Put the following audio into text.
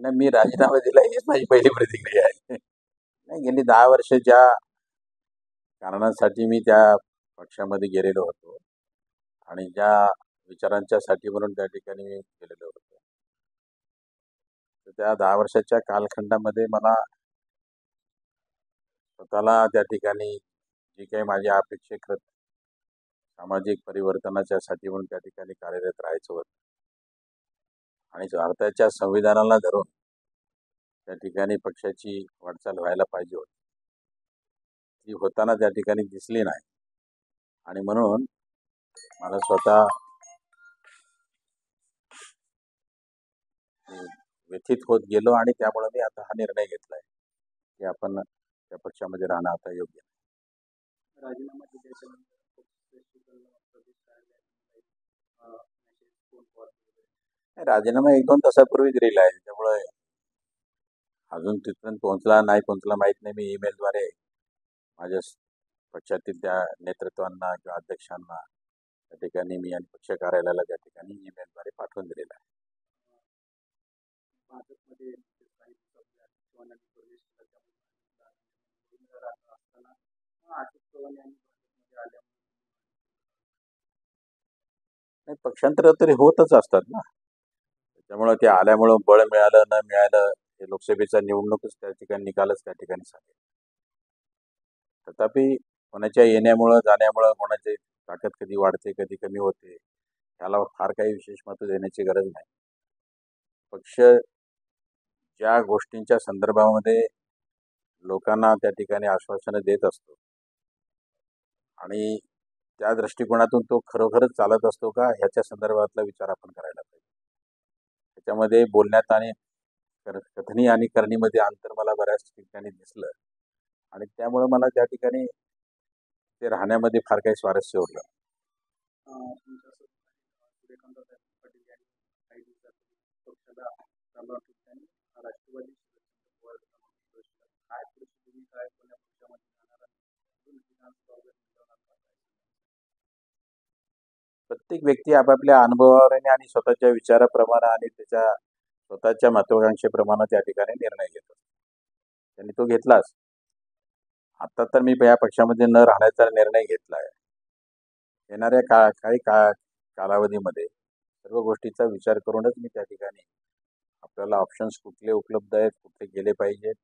नाही, मी राजीनामा दिला हीच माझी पहिली प्रतिक्रिया आहे. नाही, गेली 10 वर्ष ज्या कारणांसाठी मी त्या पक्षामध्ये गेलेलो होतो आणि ज्या विचारांच्यासाठी म्हणून त्या ठिकाणी मी गेलेलो होतो. तर त्या 10 वर्षाच्या कालखंडामध्ये मला स्वतःला त्या ठिकाणी जी काही माझ्या अपेक्षेकृत सामाजिक परिवर्तनाच्यासाठी म्हणून त्या ठिकाणी कार्यरत राहायचं होतं आणि भारताच्या संविधानाला धरून त्या ठिकाणी पक्षाची वाटचाल व्हायला पाहिजे होती. ती होताना त्या ठिकाणी दिसली नाही आणि म्हणून मला स्वतः व्यथित होत गेलो आणि त्यामुळे मी आता हा निर्णय घेतलाय की आपण त्या पक्षामध्ये राहणं आता योग्य नाही. राजीनामा दिल्याच्यानंतर राजीनामा 1-2 तासापूर्वी दिलेला आहे, त्यामुळे अजून तिथपर्यंत पोहोचला नाही पोहोचला माहीत नाही. मी ईमेलद्वारे माझ्या पक्षातील त्या नेतृत्वांना किंवा अध्यक्षांना त्या ठिकाणी मी आणि पक्ष कार्यालयाला त्या ठिकाणी ईमेलद्वारे पाठवून दिलेला आहे. भाजपमध्ये काही चव्हाणांनी प्रवेश केला त्यामुळे असताना अशोक चव्हाण यांनी भाजपमध्ये आल्यामुळे नाही, पक्षांतर तरी होतच असतात ना, त्याच्यामुळे ते आल्यामुळं बळ मिळालं न मिळालं हे लोकसभेच्या निवडणूकच त्या ठिकाणी निकालच त्या ठिकाणी सांगेल. तथापि कोणाच्या येण्यामुळं जाण्यामुळं कोणाची ताकद कधी वाढते कधी कमी होते याला फार काही विशेष महत्त्व देण्याची गरज नाही. पक्ष ज्या गोष्टींच्या संदर्भामध्ये लोकांना त्या ठिकाणी आश्वासनं देत असतो आणि त्या दृष्टिकोनातून तो खरोखरच चालत असतो का ह्याच्या संदर्भातला विचार आपण करायला पाहिजे. त्याच्यामध्ये बोलण्यात आणि कथनी आणि करणीमध्ये अंतर मला बऱ्याच ठिकाणी दिसलं आणि त्यामुळे मला त्या ठिकाणी ते राहण्यामध्ये फार काही स्वारस्य उरलं. राष्ट्रवादी प्रत्येक व्यक्ती आपापल्या अनुभवावर आणि स्वतःच्या विचाराप्रमाणे आणि त्याच्या स्वतःच्या महत्वाकांक्षेप्रमाणे त्या ठिकाणी निर्णय घेतो. त्यांनी तो घेतलाच. आता तर मी या पक्षामध्ये न राहण्याचा निर्णय घेतला आहे. येणाऱ्या काही कालावधीमध्ये सर्व गोष्टीचा विचार करूनच मी त्या ठिकाणी आपल्याला ऑप्शन्स कुठले उपलब्ध आहेत कुठले गेले पाहिजेत